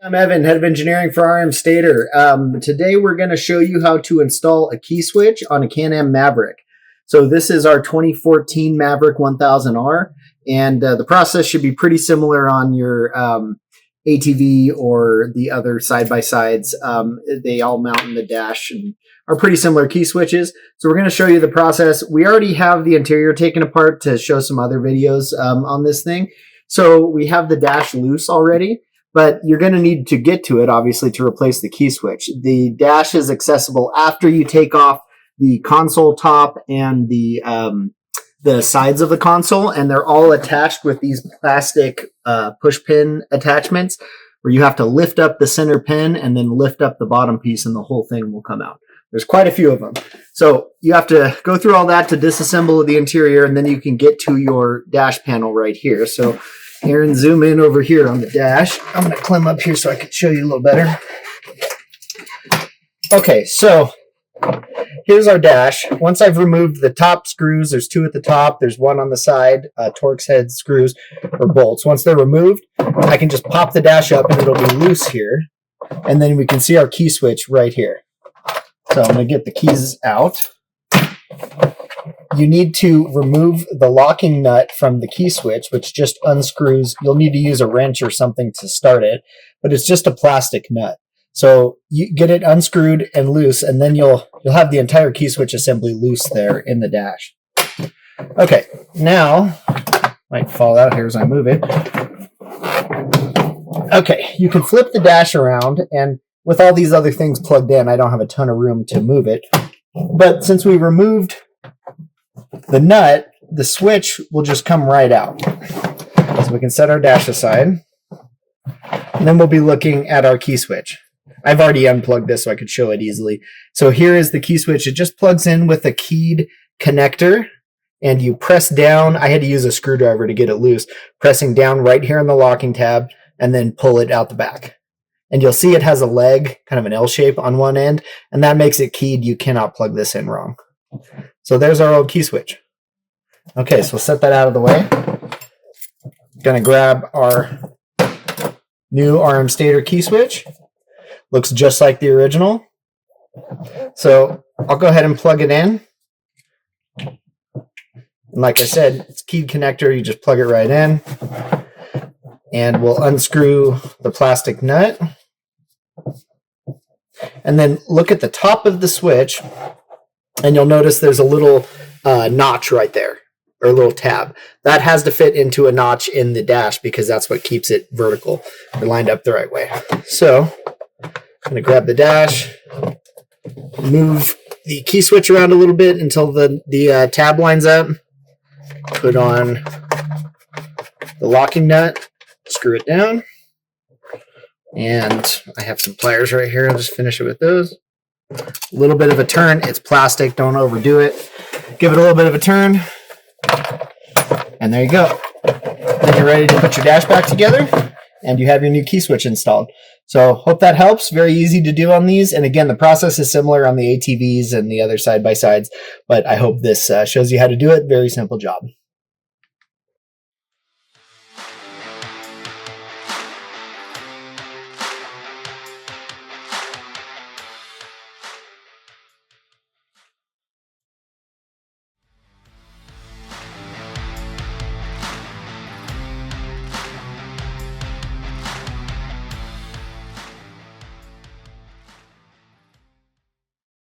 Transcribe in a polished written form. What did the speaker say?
I'm Evan, head of engineering for RMSTATOR. Today we're going to show you how to install a key switch on a Can-Am Maverick. So this is our 2014 Maverick 1000R, and the process should be pretty similar on your ATV or the other side-by-sides. They all mount in the dash and are pretty similar key switches. So we're going to show you the process. We already have the interior taken apart to show some other videos on this thing. So we have the dash loose already, but you're going to need to get to it, obviously, to replace the key switch. The dash is accessible after you take off the console top and the sides of the console, and they're all attached with these plastic push pin attachments where you have to lift up the center pin and then lift up the bottom piece and the whole thing will come out. There's quite a few of them. So you have to go through all that to disassemble the interior, and then you can get to your dash panel right here. So Aaron, zoom in over here on the dash. I'm going to climb up here so I can show you a little better. Okay, so here's our dash. Once I've removed the top screws, there's two at the top, there's one on the side, Torx head screws or bolts. Once they're removed, I can just pop the dash up and it'll be loose here. And then we can see our key switch right here. So I'm going to get the keys out. You need to remove the locking nut from the key switch, which just unscrews. You'll need to use a wrench or something to start it, but it's just a plastic nut. So you get it unscrewed and loose, and then you'll have the entire key switch assembly loose there in the dash. Okay, now, might fall out here as I move it. Okay, you can flip the dash around, and with all these other things plugged in, I don't have a ton of room to move it. But since we removed the nut, the switch will just come right out. So we can set our dash aside, and then we'll be looking at our key switch. I've already unplugged this so I could show it easily. So here is the key switch. It just plugs in with a keyed connector, and you press down. I had to use a screwdriver to get it loose, pressing down right here on the locking tab, and then pull it out the back. And you'll see it has a leg, kind of an L shape on one end, and that makes it keyed. You cannot plug this in wrong. So there's our old key switch. Okay, so we'll set that out of the way. Gonna grab our new RMSTATOR key switch. Looks just like the original. So I'll go ahead and plug it in. And like I said, it's keyed connector. You just plug it right in. And we'll unscrew the plastic nut. And then look at the top of the switch, and you'll notice there's a little notch right there, or a little tab. That has to fit into a notch in the dash because that's what keeps it vertical or lined up the right way. So I'm going to grab the dash, move the key switch around a little bit until the tab lines up, put on the locking nut, screw it down, and I have some pliers right here. I'll just finish it with those. A little bit of a turn. It's plastic. Don't overdo it. Give it a little bit of a turn, and there you go. Then you're ready to put your dash back together, and you have your new key switch installed. So hope that helps. Very easy to do on these. And again, the process is similar on the ATVs and the other side-by-sides, but I hope this shows you how to do it. Very simple job.